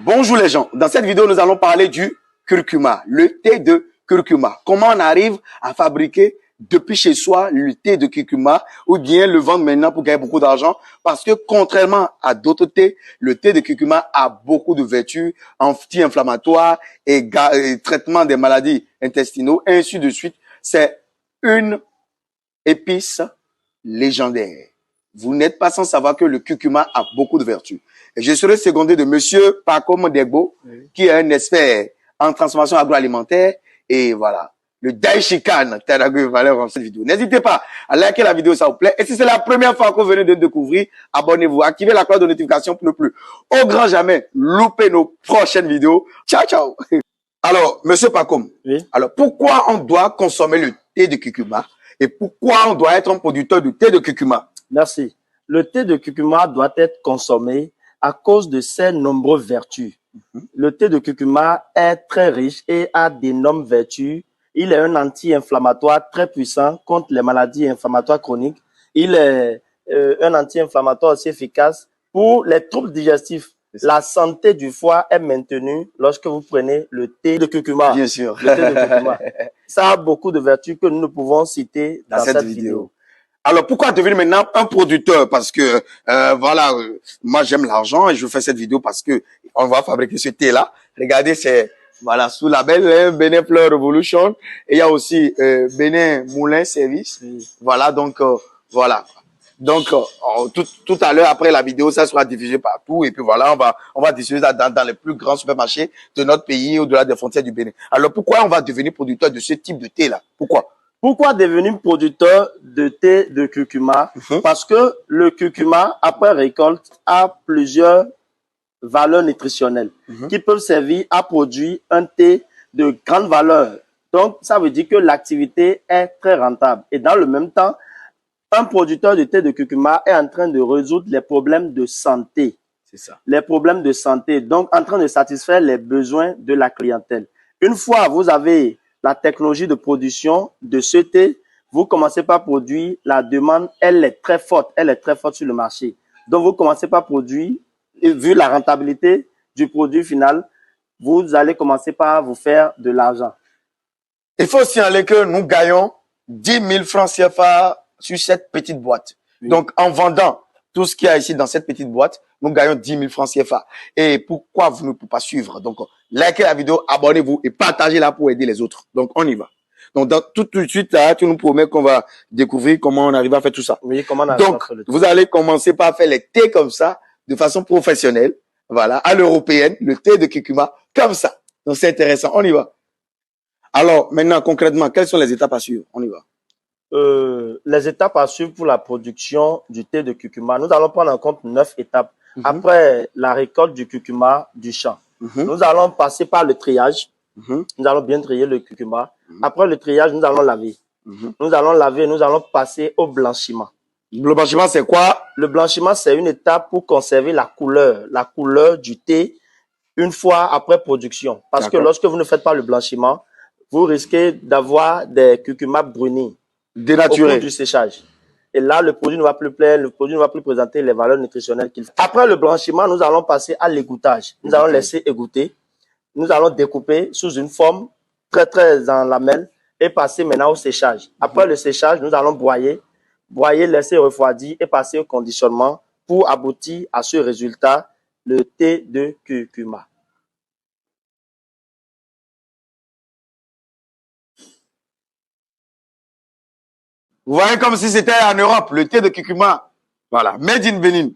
Bonjour les gens, dans cette vidéo nous allons parler du curcuma, le thé de curcuma. Comment on arrive à fabriquer depuis chez soi le thé de curcuma ou bien le vendre maintenant pour gagner beaucoup d'argent, parce que contrairement à d'autres thés, le thé de curcuma a beaucoup de vertus anti-inflammatoires et traitement des maladies intestinaux, et ainsi de suite. C'est une épice légendaire. Vous n'êtes pas sans savoir que le curcuma a beaucoup de vertus. Et je serai secondé de monsieur Pacom Degbo, qui est un expert en transformation agroalimentaire. Et voilà, le Daishikan Tadago Valeur dans cette vidéo. N'hésitez pas à liker la vidéo, ça vous plaît. Et si c'est la première fois que vous venez de découvrir, abonnez-vous, activez la cloche de notification pour ne plus, au grand jamais, louper nos prochaines vidéos. Ciao, ciao. Alors, monsieur Pacom, oui. Alors pourquoi on doit consommer le thé de curcuma et pourquoi on doit être un producteur de thé de curcuma? Merci. Le thé de curcuma doit être consommé à cause de ses nombreuses vertus. Le thé de curcuma est très riche et a d'énormes vertus. Il est un anti-inflammatoire très puissant contre les maladies inflammatoires chroniques. Il est un anti-inflammatoire aussi efficace pour les troubles digestifs. La santé du foie est maintenue lorsque vous prenez le thé de curcuma. Bien sûr. Le thé de curcuma. Ça a beaucoup de vertus que nous ne pouvons citer dans cette vidéo. Alors, pourquoi devenir maintenant un producteur? Parce que, voilà, moi j'aime l'argent et je fais cette vidéo parce que on va fabriquer ce thé-là. Regardez, c'est, voilà, sous label Bénin Fleur Revolution. Et il y a aussi Bénin Moulin Service. Oui. Voilà, donc, voilà. Donc, tout à l'heure, après la vidéo, ça sera diffusé partout. Et puis voilà, on va diffuser dans les plus grands supermarchés de notre pays, au-delà des frontières du Bénin. Alors, pourquoi on va devenir producteur de ce type de thé-là? Pourquoi? Pourquoi devenir producteur de thé de curcuma? Parce que le curcuma, après récolte, a plusieurs valeurs nutritionnelles qui peuvent servir à produire un thé de grande valeur. Donc, ça veut dire que l'activité est très rentable. Et dans le même temps, un producteur de thé de curcuma est en train de résoudre les problèmes de santé. C'est ça. Les problèmes de santé. Donc, en train de satisfaire les besoins de la clientèle. Une fois vous avez la technologie de production de ce thé, vous commencez par produire, la demande, elle est très forte sur le marché. Donc, vous commencez par produire, et vu la rentabilité du produit final, vous allez commencer par vous faire de l'argent. Il faut signaler que nous gagnons 10 000 francs CFA sur cette petite boîte. Oui. Donc, en vendant tout ce qu'il y a ici dans cette petite boîte, nous gagnons 10 000 francs CFA. Et pourquoi vous ne pouvez pas suivre? Donc, likez la vidéo, abonnez-vous et partagez-la pour aider les autres. Donc, on y va. Donc, tout de suite, là, tu nous promets qu'on va découvrir comment on arrive à faire tout ça. Oui, comment on arrive Donc, à faire le thé. Vous allez commencer par faire les thés comme ça, de façon professionnelle. Voilà, à l'européenne, le thé de curcuma, comme ça. Donc, c'est intéressant. On y va. Alors, maintenant, concrètement, quelles sont les étapes à suivre? On y va. Les étapes à suivre pour la production du thé de curcuma. Nous allons prendre en compte 9 étapes. Après la récolte du curcuma du champ, nous allons passer par le triage. Nous allons bien trier le curcuma. Après le triage, nous allons laver. Nous allons laver, nous allons passer au blanchiment. Le blanchiment, c'est quoi? Le blanchiment, c'est une étape pour conserver la couleur du thé une fois après production. Parce que lorsque vous ne faites pas le blanchiment, vous risquez d'avoir des curcumas brunis. Dénaturé. Au cours du séchage. Et là, le produit ne va plus plaire, le produit ne va plus présenter les valeurs nutritionnelles qu'il faut. Après le blanchiment, nous allons passer à l'égouttage. Nous allons laisser égoutter. Nous allons découper sous une forme très en lamelles et passer maintenant au séchage. Après le séchage, nous allons broyer, laisser refroidir et passer au conditionnement pour aboutir à ce résultat, le thé de curcuma. Vous voyez comme si c'était en Europe, le thé de curcuma. Voilà, made in Benin.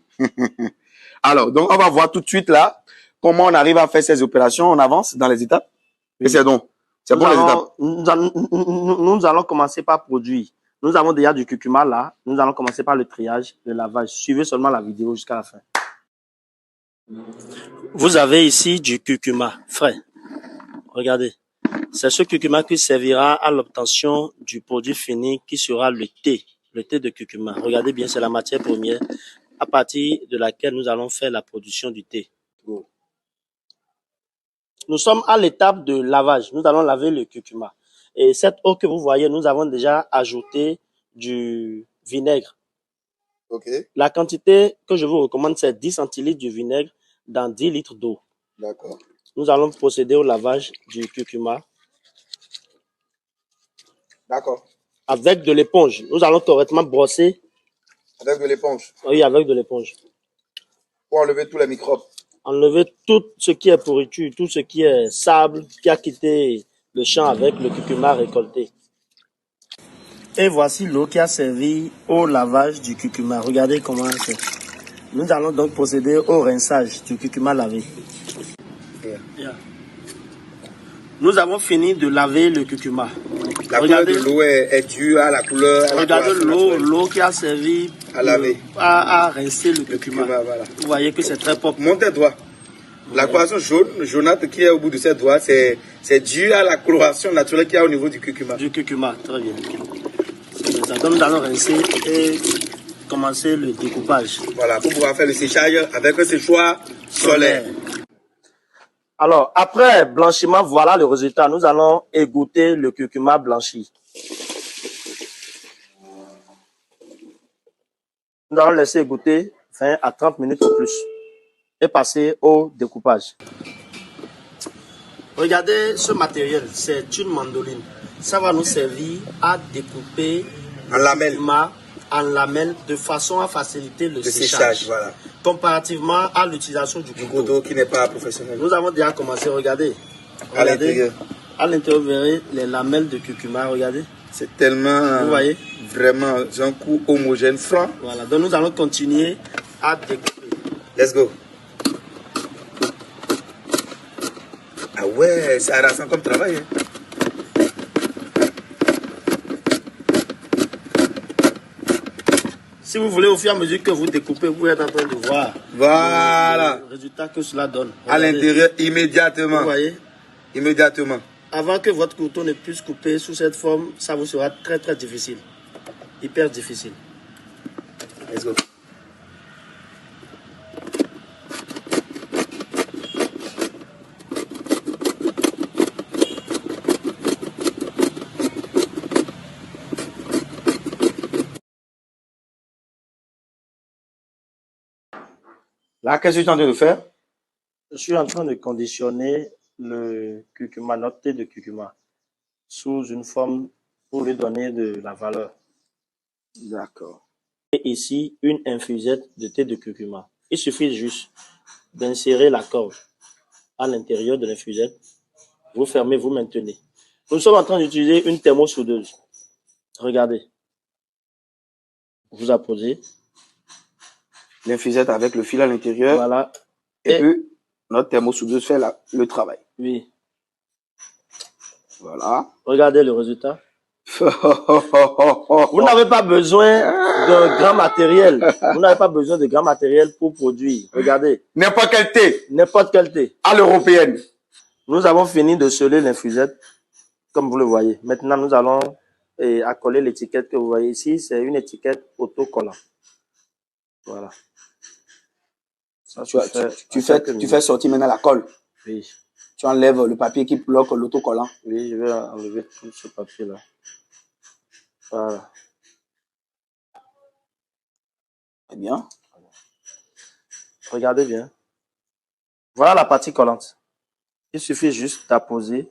Alors, donc on va voir tout de suite là comment on arrive à faire ces opérations. On avance dans les étapes. Et c'est donc, c'est bon les étapes. Nous allons commencer par produire. Nous avons déjà du curcuma là. Nous allons commencer par le triage, le lavage. Suivez seulement la vidéo jusqu'à la fin. Vous avez ici du curcuma frais. Regardez. C'est ce curcuma qui servira à l'obtention du produit fini qui sera le thé de curcuma. Regardez bien, c'est la matière première à partir de laquelle nous allons faire la production du thé. Nous sommes à l'étape de lavage. Nous allons laver le curcuma. Et cette eau que vous voyez, nous avons déjà ajouté du vinaigre. Ok. La quantité que je vous recommande, c'est 10 centilitres de vinaigre dans 10 litres d'eau. D'accord. Nous allons procéder au lavage du curcuma. D'accord. Avec de l'éponge. Nous allons correctement brosser. Avec de l'éponge. Oui, avec de l'éponge. Pour enlever tous les microbes. Enlever tout ce qui est pourriture, tout ce qui est sable qui a quitté le champ avec le curcuma récolté. Et voici l'eau qui a servi au lavage du curcuma. Regardez comment c'est. Nous allons donc procéder au rinçage du curcuma lavé. Yeah. Nous avons fini de laver le curcuma. La couleur de l'eau est due à la couleur. Regardez l'eau qui a servi à laver, à rincer le curcuma. Voilà. Vous voyez que c'est très propre. Monte tes doigts. La coloration jaunâtre qui est au bout de ses doigts, c'est dû à la coloration naturelle qu'il y a au niveau du curcuma. Du curcuma, très bien. Donc nous allons rincer et commencer le découpage. Voilà, pour pouvoir faire le séchage avec un séchoir solaire. Alors, après blanchiment, voilà le résultat. Nous allons égoutter le curcuma blanchi. Nous allons laisser égoutter 20 à 30 minutes ou plus et passer au découpage. Regardez ce matériel, c'est une mandoline. Ça va nous servir à découper en lamelles. En lamelles de façon à faciliter le séchage. Voilà. Comparativement à l'utilisation du couteau qui n'est pas professionnel. Nous avons déjà commencé, regardez. À l'intérieur. À l'intérieur, vous verrez les lamelles de curcuma, regardez. C'est tellement, vous voyez, vraiment un coup homogène, franc. Voilà, donc nous allons continuer à découper. Let's go. Ah ouais, c'est harassant comme travail. Hein. Si vous voulez, au fur et à mesure que vous découpez, vous êtes en train de voir voilà. le résultat que cela donne. Regardez. À l'intérieur, immédiatement. Vous voyez? Immédiatement. Avant que votre couteau ne puisse couper sous cette forme, ça vous sera très très difficile. Hyper difficile. Let's go. Là, qu'est-ce que tu es en train de faire? Je suis en train de conditionner le curcuma, notre thé de curcuma, sous une forme pour lui donner de la valeur. D'accord. Et ici, une infusette de thé de curcuma. Il suffit juste d'insérer la corde à l'intérieur de l'infusette. Vous fermez, vous maintenez. Nous sommes en train d'utiliser une thermosoudeuse. Regardez. Vous apposez. L'infusette avec le fil à l'intérieur. Voilà. Et puis, notre thermosoudeuse fait le travail. Oui. Voilà. Regardez le résultat. Vous n'avez pas besoin de grand matériel. Vous n'avez pas besoin de grand matériel pour produire. Regardez. N'importe quel thé. N'importe quel thé. À l'européenne. Nous avons fini de sceller l'infusette, comme vous le voyez. Maintenant, nous allons accoler l'étiquette que vous voyez ici. C'est une étiquette autocollant. Voilà. Ça, tu fais sortir maintenant la colle. Oui. Tu enlèves le papier qui bloque l'autocollant. Oui, je vais enlever tout ce papier-là. Voilà. Très bien. Regardez bien. Voilà la partie collante. Il suffit juste d'apposer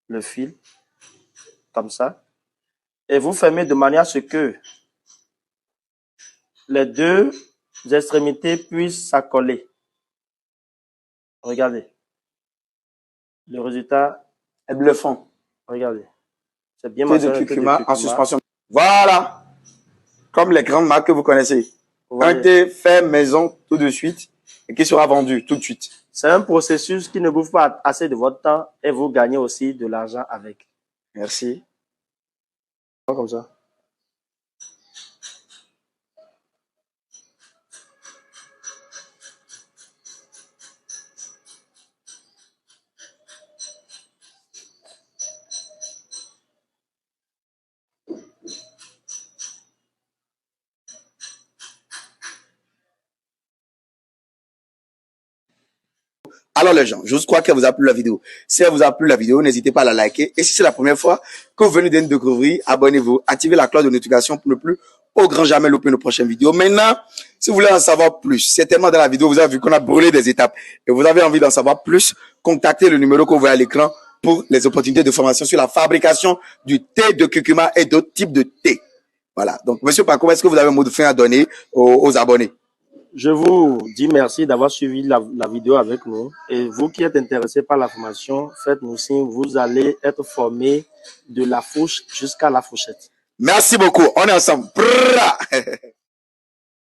le fil comme ça. Et vous fermez de manière à ce que les deux extrémités puissent s'accoler. Regardez. Le résultat est bluffant. Regardez. C'est bien thé de curcuma en suspension. Voilà. Comme les grandes marques que vous connaissez. Un thé fait maison tout de suite et qui sera vendu tout de suite. C'est un processus qui ne bouffe pas assez de votre temps et vous gagnez aussi de l'argent avec. Merci. Comme ça. Alors les gens, je crois qu'elle vous a plu la vidéo. Si elle vous a plu la vidéo, n'hésitez pas à la liker. Et si c'est la première fois que vous venez de nous découvrir, abonnez-vous, activez la cloche de notification pour ne plus au grand jamais louper nos prochaines vidéos. Maintenant, si vous voulez en savoir plus, certainement dans la vidéo, vous avez vu qu'on a brûlé des étapes et vous avez envie d'en savoir plus, contactez le numéro que vous voyez à l'écran pour les opportunités de formation sur la fabrication du thé de curcuma et d'autres types de thé. Voilà. Donc, Monsieur Paco, est-ce que vous avez un mot de fin à donner aux abonnés? Je vous dis merci d'avoir suivi la vidéo avec nous. Et vous qui êtes intéressés par la formation, faites-nous signe, vous allez être formés de la fourche jusqu'à la fourchette. Merci beaucoup. On est ensemble.